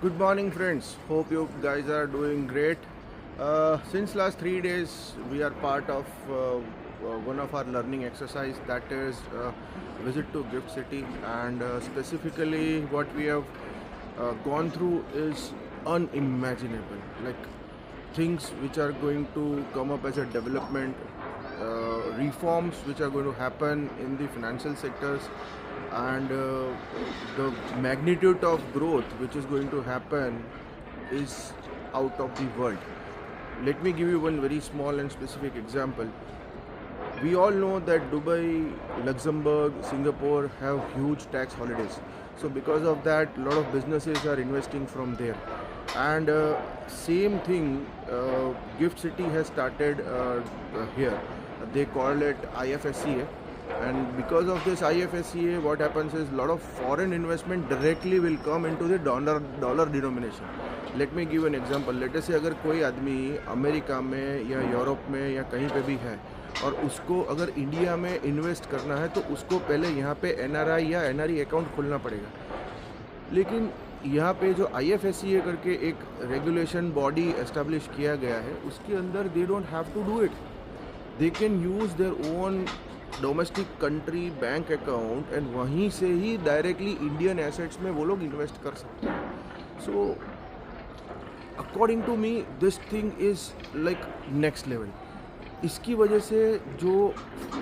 Good morning, friends. Hope you guys are doing great. Since last 3 days, we are part of one of our learning exercise, that is visit to Gift City, and specifically what we have gone through is unimaginable. Like things which are going to come up as a development, reforms which are going to happen in the financial sectors, and the magnitude of growth which is going to happen is out of the world. Let me give you one very small and specific example. We all know that Dubai, Luxembourg, Singapore have huge tax holidays. So because of that, a lot of businesses are investing from there. And same thing, Gift City has started here. They call it IFSCA. And because of this IFSCA, what happens is a lot of foreign investment directly will come into the dollar denomination. Let me give an example. Let say अगर कोई आदमी America में या Europe में या कहीं पे भी है और उसको अगर इंडिया में इन्वेस्ट करना है तो उसको पहले यहाँ पे एनआरआई या एनआरई अकाउंट खोलना पड़ेगा. लेकिन यहाँ पे जो IFSCA करके एक रेगुलेशन बॉडी एस्टेब्लिश किया गया है, उसके अंदर they don't have to do it. They can use their own domestic country bank account and वहीं से ही डायरेक्टली इंडियन एसेट्स में वो लोग इन्वेस्ट कर सकते हैं. So according to me this thing is like next level. इसकी वजह से जो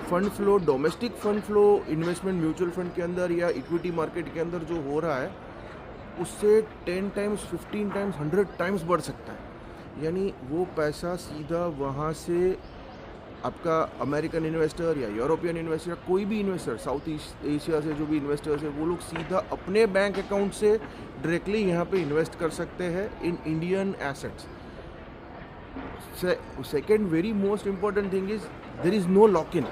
fund flow, domestic fund flow investment mutual fund के अंदर या इक्विटी मार्केट के अंदर जो हो रहा है, उससे 10 टाइम्स, 15 टाइम्स, 100 टाइम्स बढ़ सकता है. यानी वो पैसा सीधा वहाँ से आपका अमेरिकन इन्वेस्टर या यूरोपियन इन्वेस्टर या कोई भी इन्वेस्टर, साउथ ईस्ट एशिया से जो भी इन्वेस्टर्स है, वो लोग सीधा अपने बैंक अकाउंट से डायरेक्टली यहाँ पे इन्वेस्ट कर सकते हैं in Indian assets. Second very most important thing is there is no lock in.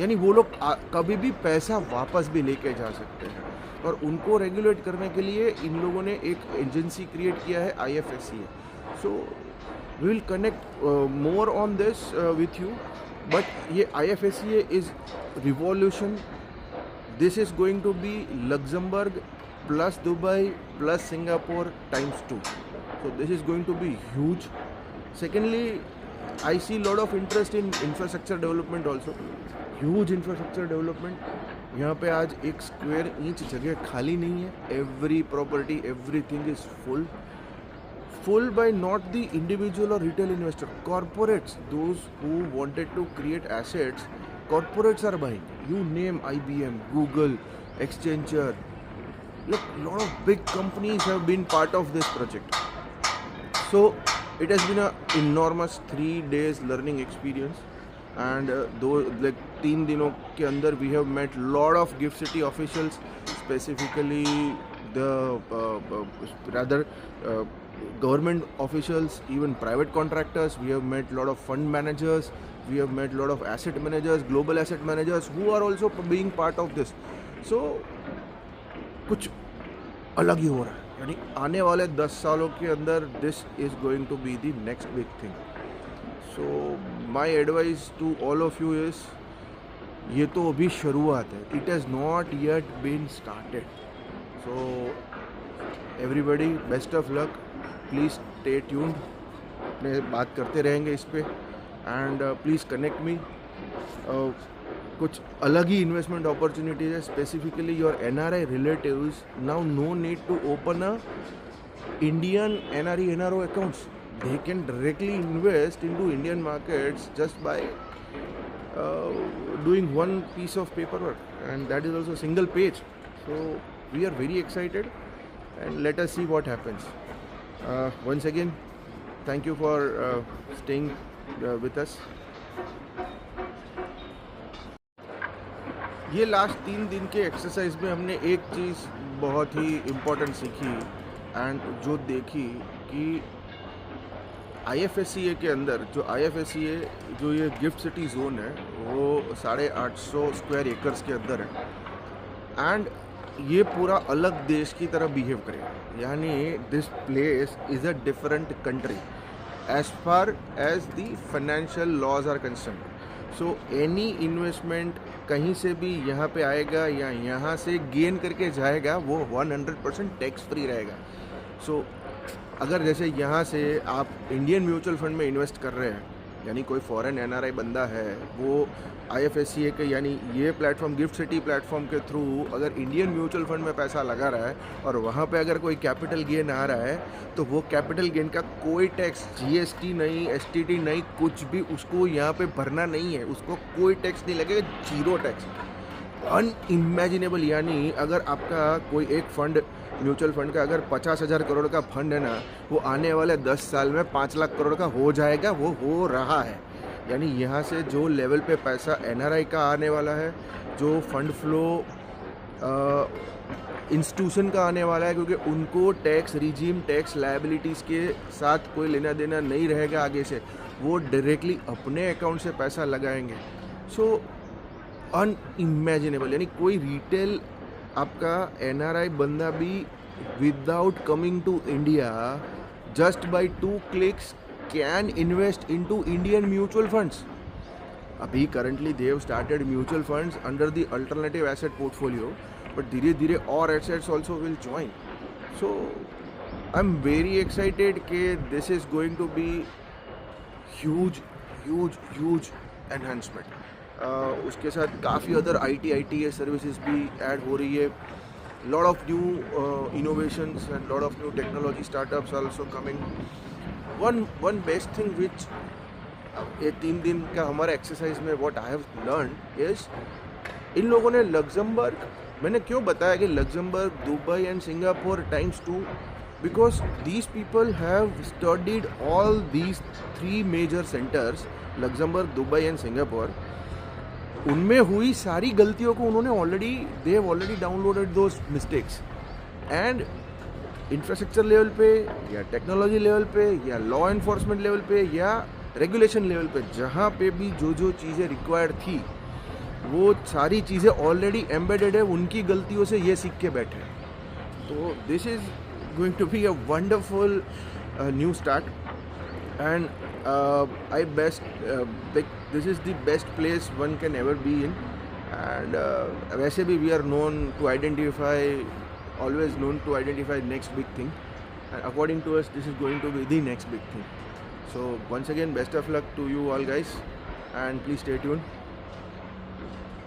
यानी वो लोग कभी भी पैसा वापस भी लेके जा सकते हैं. और उनको रेगुलेट करने के लिए इन लोगों ने एक एजेंसी क्रिएट किया है, IFSCA. So we will connect more on this with you. But ये IFSCA is revolution. This is going to be Luxembourg plus Dubai plus Singapore times 2. So this is going to be huge. Secondly, I see lot of interest in infrastructure development also. Huge infrastructure development. यहाँ पे आज एक square inch जगह खाली नहीं है. Every property, everything is full by not the individual or retail investor. Corporates, those who wanted to create assets, corporates are buying. You name IBM, Google, Accenture. Look, lot of big companies have been part of this project. So it has been an enormous 3 days learning experience, and though like 3 दिनों के अंदर we have met lot of Gift City officials, specifically the government officials, even private contractors. We have met lot of fund managers, we have met lot of asset managers, global asset managers who are also being part of this. So कुछ अलग ही हो रहा है. यानी आने वाले 10 सालों के अंदर this is going to be the next big thing. So my advice to all of you is, ये तो अभी शुरुआत है. It has not yet been started. So everybody best of luck. Please stay tuned. अपने बात करते रहेंगे इस पे. And please connect me. कुछ अलग ही इन्वेस्टमेंट अपॉर्चुनिटीज है. Specifically your NRI relatives now no need to open a Indian NRE NRO accounts. They can directly invest into Indian markets just by doing one piece of paperwork, and that is also single page. So we are very excited, and let us see what happens. Once again, thank you for staying with us. ये last 3 दिन के exercise में हमने एक चीज़ बहुत ही important सीखी and जो देखी कि IFSCA के अंदर जो ये गिफ्ट सिटी जोन है, वो 850 स्क्वायर एकर्स के अंदर है. एंड ये पूरा अलग देश की तरह बिहेव करेगा. यानी this place is a different country as far as the financial laws are concern. So any investment कहीं से भी यहाँ पे आएगा या यहाँ से गेन करके जाएगा, वो 100% टैक्स फ्री रहेगा. सो अगर जैसे यहाँ से आप इंडियन म्यूचुअल फंड में इन्वेस्ट कर रहे हैं, यानी कोई फॉरेन एनआरआई बंदा है, वो IFSCA के यानी ये प्लेटफॉर्म गिफ्ट सिटी प्लेटफॉर्म के थ्रू अगर इंडियन म्यूचुअल फंड में पैसा लगा रहा है और वहाँ पे अगर कोई कैपिटल गेन आ रहा है, तो वो कैपिटल गेन का कोई टैक्स, GST नहीं, STT नहीं, कुछ भी उसको यहाँ पे भरना नहीं है, उसको कोई टैक्स नहीं लगेगा, 0 टैक्स। अनइमेजिनेबल। यानी अगर आपका कोई एक फंड, म्यूचुअल फंड का अगर 50,000 करोड़ का फंड है ना, वो आने वाले 10 साल में 5 लाख करोड़ का हो जाएगा, वो हो रहा है। यानी यहाँ से जो लेवल पे पैसा NRI का आने वाला है, जो फंड फ्लो इंस्टीट्यूशन का आने वाला है, क्योंकि उनको टैक्स रिजीम, टैक्स लायबिलिटीज़ के साथ कोई लेना देना नहीं रहेगा आगे से, वो डायरेक्टली अपने अकाउंट से पैसा लगाएंगे। So unimaginable. यानी कोई रिटेल आपका NRI बंदा भी without coming to India, just by 2 clicks can invest into Indian mutual funds. अभी currently they have started mutual funds under the alternative asset portfolio, but धीरे धीरे और assets also will join. So I am very excited कि this is going to be huge huge huge enhancement. उसके साथ काफ़ी other ITS services भी add हो रही है। Lot of new innovations and lot of new technology startups are also coming. One best thing which ये 3 दिन का हमारा एक्सरसाइज में what I have learn is, इन लोगों ने लग्जमबर्ग, मैंने क्यों बताया कि Luxembourg, Dubai and Singapore ×2, because these people have studied all these 3 major centres, Luxembourg, Dubai and Singapore. उनमें हुई सारी गलतियों को उन्होंने they have already downloaded those mistakes, and infrastructure level पे या टेक्नोलॉजी लेवल पे या लॉ एनफोर्समेंट लेवल पे या रेगुलेशन लेवल पे, जहाँ पे भी जो चीज़ें रिक्वायर्ड थी, वो सारी चीज़ें ऑलरेडी एम्बेडेड है, उनकी गलतियों से ये सीख के बैठे हैं। तो this is going to be a wonderful new start, and this is the best place one can ever be in, and वैसे भी we are always known to identify next big thing, and according to us this is going to be the next big thing. So once again, best of luck to you all guys, and please stay tuned.